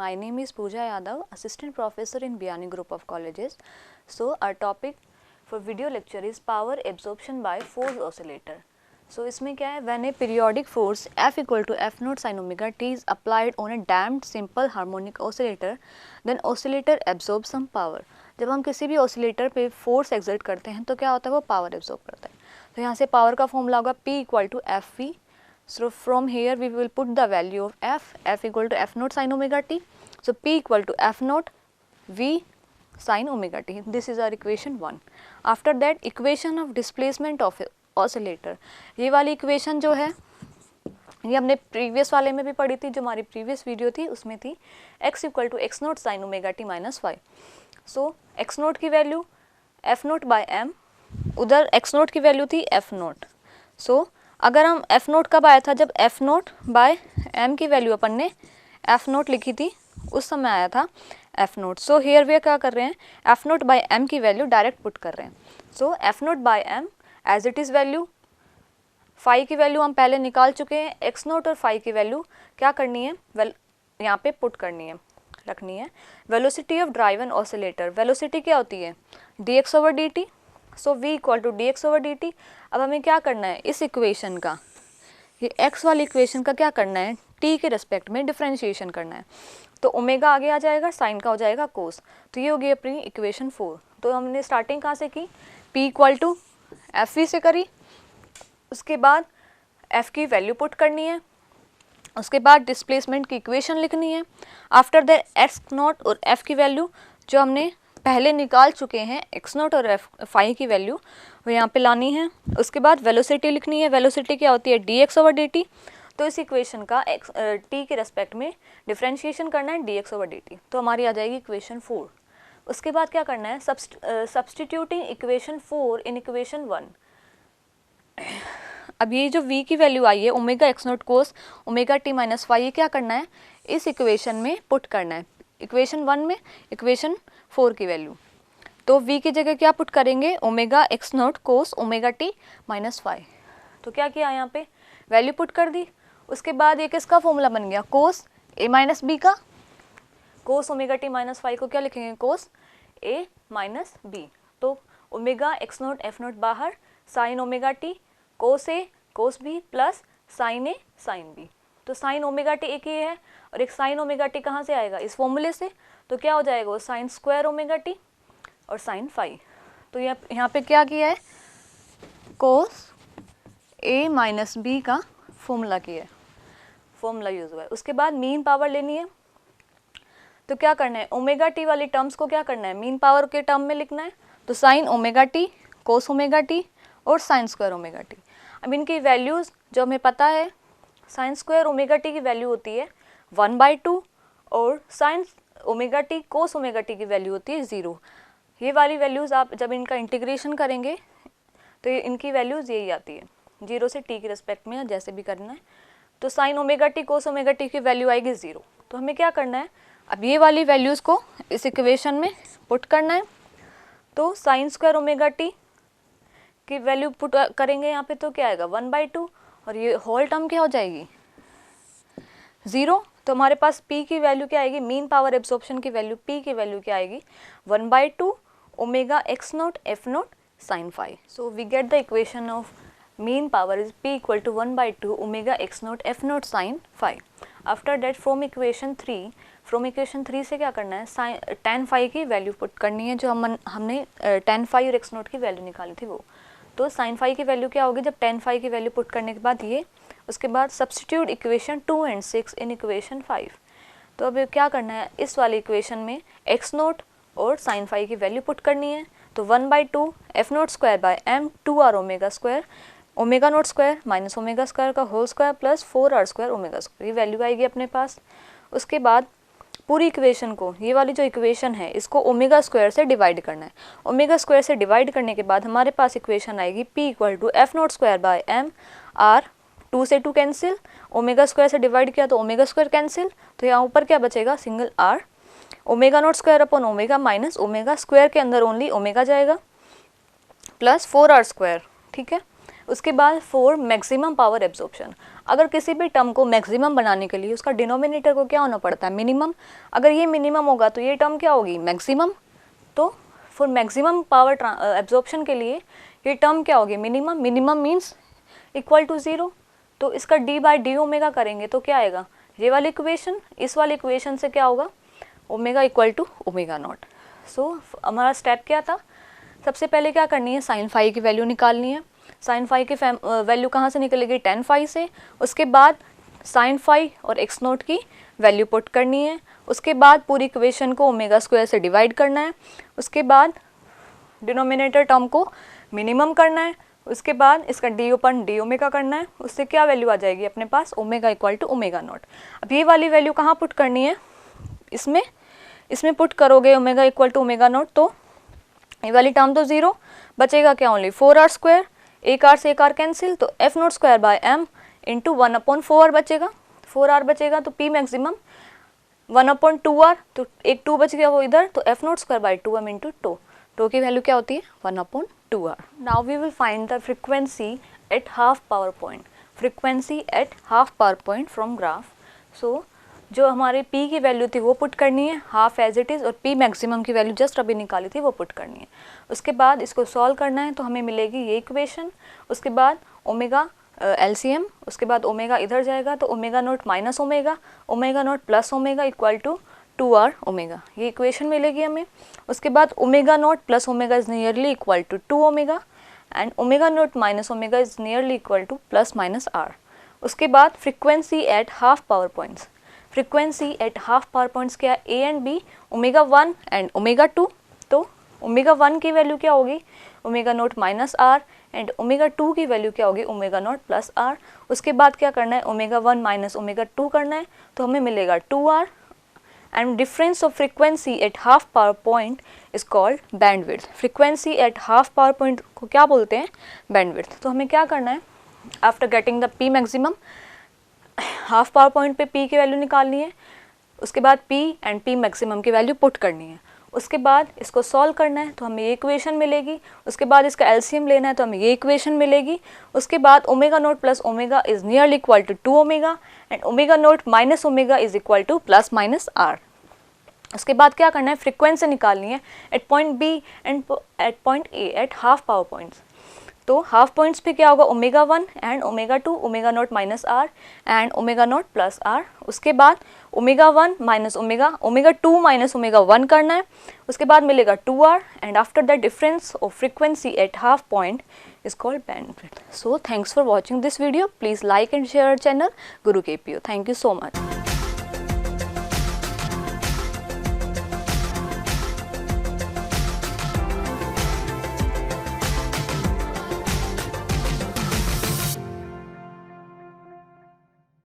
My name is Pooja Yadav, Assistant Professor in Biyani Group of Colleges. So our topic for video lecture is power absorption by force oscillator. So इसमें क्या है, when a periodic force F equal to F naught sin omega t is applied on a damped simple harmonic oscillator, then oscillator absorbs some power. जब हम किसी भी oscillator पे force exert करते हैं तो क्या होता है, वो power absorb करता है. तो यहाँ से power का फॉर्मूला होगा P equal to FV. So from here we will put the value of F equal to F naught sin omega t. So P equal to F naught V sin omega t. This is our equation 1. After that equation of displacement of oscillator. ये वाली equation जो है ये हमने previous वाले में भी पढ़ी थी, जो हमारी previous video थी उसमें थी x equal to x naught sin omega t minus y. So x naught की value f naught by m, उधर x naught की वैल्यू थी f naught. So अगर हम f नोट कब आया था, जब f नोट बाय m की वैल्यू अपन ने f नोट लिखी थी उस समय आया था f naught. So here we क्या कर रहे हैं, f नोट बाय m की वैल्यू डायरेक्ट पुट कर रहे हैं. So f naught by m as it is value, phi की वैल्यू हम पहले निकाल चुके हैं, x नोट और फाई की वैल्यू क्या करनी है, यहाँ पे पुट करनी है, रखनी है. Velocity of driven oscillator, velocity क्या होती है dx over dt. So v equal to dx over dt. अब हमें क्या करना है, इस इक्वेशन का, ये x वाली इक्वेशन का क्या करना है, t के रेस्पेक्ट में डिफरेंशिएशन करना है. तो ओमेगा आगे आ जाएगा, साइन का हो जाएगा कोस. तो ये होगी अपनी इक्वेशन 4. तो हमने स्टार्टिंग कहाँ से की, p equal to F V से करी, उसके बाद f की वैल्यू पुट करनी है, उसके बाद डिस्प्लेसमेंट की इक्वेशन लिखनी है. आफ्टर दैट x नॉट और f की वैल्यू जो हमने पहले निकाल चुके हैं, x नॉट और फाई की वैल्यू वो यहाँ पे लानी है. उसके बाद वेलोसिटी लिखनी है, वेलोसिटी क्या होती है dx ओवर dt. तो इस इक्वेशन का t के रेस्पेक्ट में डिफरेंशिएशन करना है dx ओवर dt. तो हमारी आ जाएगी इक्वेशन 4. उसके बाद क्या करना है, सब्सटीट्यूटिंग इक्वेशन 4 इन इक्वेशन 1. अब ये जो v की वैल्यू आई है omega x naught cos omega t minus phi, ये क्या करना है, इस इक्वेशन में पुट करना है, इक्वेशन 1 में इक्वेशन 4 की वैल्यू. तो v की जगह क्या पुट करेंगे, omega x naught cos omega t minus phi. तो क्या किया, यहाँ पे वैल्यू पुट कर दी. उसके बाद ये किसका फॉर्मूला बन गया, कोस a माइनस बी का. Cos omega t minus phi को क्या लिखेंगे, कोस a माइनस बी. तो omega x naught F naught बाहर, sine omega t cos A cos B plus sine A sine B. तो साइन ओमेगा टी एक ही है और एक साइन ओमेगा टी कहाँ से आएगा, इस फॉर्मूले से. तो क्या हो जाएगा, वो साइन स्क्वायर ओमेगा टी और साइन फाई. तो यहाँ पे क्या किया है, कोस ए माइनस बी का फॉर्मूला किया है, फॉर्मूला यूज हुआ है. उसके बाद मीन पावर लेनी है. तो क्या करना है, ओमेगा टी वाली टर्म्स को क्या करना है, मीन पावर के टर्म में लिखना है. तो साइन ओमेगा टी कोस ओमेगा टी और साइन स्क्वायर ओमेगा टी. अब इनकी वैल्यूज़ जो हमें पता है, साइन स्क्वायर ओमेगा टी की वैल्यू होती है 1/2 और साइन ओमेगा टी कोस ओमेगा टी की वैल्यू होती है 0. ये वाली वैल्यूज़ आप जब इनका इंटीग्रेशन करेंगे तो इनकी वैल्यूज़ यही आती है, 0 से t के रिस्पेक्ट में जैसे भी करना है. तो साइन ओमेगा टी कोस ओमेगा टी की वैल्यू आएगी 0. तो हमें क्या करना है, अब ये वाली वैल्यूज़ को इस इक्वेशन में पुट करना है. तो साइन स्क्वायर ओमेगा टी की वैल्यू पुट करेंगे यहाँ पे, तो क्या आएगा 1/2 और ये होल टर्म क्या हो जाएगी 0. तो हमारे पास p की वैल्यू क्या आएगी, मीन पावर एब्जॉर्प्शन की वैल्यू p की वैल्यू क्या आएगी 1/2 omega x naught F naught sine phi. So we get the equation of mean power is p equal to 1/2 omega x naught F naught sine phi. After that from equation 3 से क्या करना है, sine tan phi की value put करनी है, जो हमने tan phi और एक्स नोट की वैल्यू निकाली थी वो. तो साइन फाई की वैल्यू क्या होगी, जब tan फाई की वैल्यू पुट करने के बाद ये, उसके बाद substitute equation 2 and 6 in equation 5. तो अब क्या करना है, इस वाले इक्वेशन में एक्स नोट और साइन फाई की वैल्यू पुट करनी है. तो 1/2 F naught square by M 2r omega square omega naught square minus omega square का whole square plus 4r square omega square, ये वैल्यू आएगी अपने पास. उसके बाद पूरी इक्वेशन को, ये वाली जो इक्वेशन है इसको ओमेगा स्क्वायर से डिवाइड करना है. ओमेगा स्क्वायर से डिवाइड करने के बाद हमारे पास इक्वेशन आएगी p equal to F naught square by M r, 2 से 2 कैंसिल, ओमेगा स्क्वायर से डिवाइड किया तो ओमेगा स्क्वायर कैंसिल. तो यहाँ ऊपर क्या बचेगा, single r, omega naught square upon omega minus omega square के अंदर ओनली ओमेगा जाएगा प्लस 4r स्क्वायर. ठीक है. उसके बाद 4 मैक्सिमम पावर एब्जॉर्प्शन। अगर किसी भी टर्म को मैक्सिमम बनाने के लिए उसका डिनोमिनेटर को क्या होना पड़ता है, मिनिमम। अगर ये मिनिमम होगा तो ये टर्म क्या होगी, मैक्सिमम। तो फॉर मैक्सिमम पावर एब्जॉर्प्शन के लिए ये टर्म क्या होगी, minimum. Minimum means equal to 0। तो इसका d/d करेंगे तो क्या आएगा, ये वाली इक्वेशन। इस वाली इक्वेशन से क्या होगा, omega equal to omega naught. So हमारा स्टेप क्या था, सबसे पहले क्या करनी है, साइन फाई की वैल्यू निकालनी है। साइन फाई की वैल्यू कहाँ से निकलेगी, टेन फाई से। उसके बाद साइन फाई और एक्स नोट की वैल्यू पुट करनी है। उसके बाद पूरी इक्वेशन को ओमेगा स्क्वायर से डिवाइड करना है। उसके बाद डिनोमिनेटर टर्म को मिनिमम करना है। उसके बाद इसका d/d करना है। उससे क्या वैल्यू आ जाएगी अपने पास, omega equal to omega naught. अब ये वाली वैल्यू कहाँ पुट करनी है, इसमें पुट करोगे omega equal to omega naught, तो ये वाली टर्म तो 0 बचेगा, क्या ओनली 4r²। एक आर से एक आर कैंसिल, तो f0² इंटू 1/4r बचेगा। 4r बचेगा तो p मैक्सिमम 1/2r, तो एक 2 बच गया वो इधर, तो f0²/2m इंटू टो की वैल्यू क्या होती है, 1/2r। Now we will find the frequency at half power point. Frequency at half power point from graph. So जो हमारे p की वैल्यू थी वो पुट करनी है, हाफ एज इट इज़, और p मैक्सिमम की वैल्यू जस्ट अभी निकाली थी वो पुट करनी है। उसके बाद इसको सॉल्व करना है, तो हमें मिलेगी ये इक्वेशन। उसके बाद ओमेगा LCM, उसके बाद ओमेगा इधर जाएगा तो omega not minus omega, omega not plus omega equal to 2r omega, ये इक्वेशन मिलेगी हमें। उसके बाद omega not plus omega is nearly equal to 2 omega, and omega not minus omega is nearly equal to plus minus r। उसके बाद frequency at half power points. Frequency at half power points क्या है, a and b, omega 1 and omega 2। तो omega 1 की value क्या होगी, omega not minus r, and omega 2 की value क्या होगी, ओमेगा नॉट प्लस r। उसके बाद क्या करना है, ओमेगा 1 माइनस ओमेगा 2 करना है, तो हमें मिलेगा 2r। And difference of frequency at half power point is called bandwidth. Frequency at half power point को क्या बोलते हैं, बैंडविड्थ। तो हमें क्या करना है, after getting the p maximum, half power point पे p की वैल्यू निकालनी है। उसके बाद p एंड p मैक्सिमम की वैल्यू पुट करनी है। उसके बाद इसको सॉल्व करना है, तो हमें ये इक्वेशन मिलेगी। उसके बाद इसका LCM लेना है, तो हमें ये इक्वेशन मिलेगी। उसके बाद omega not plus omega is nearly equal to 2 omega, and omega not minus omega is equal to plus minus r। उसके बाद क्या करना है, फ्रीक्वेंसी निकालनी है at point B and at point A at half power points. तो half points पे क्या होगा, omega 1 and omega 2, omega not minus r and omega not plus r। उसके बाद omega 1 minus omega 2 minus omega 1 करना है। उसके बाद मिलेगा 2r, and after the difference of frequency at half point is called bandwidth. So thanks for watching this video. Please like and share our channel Guru KPO. Thank you so much.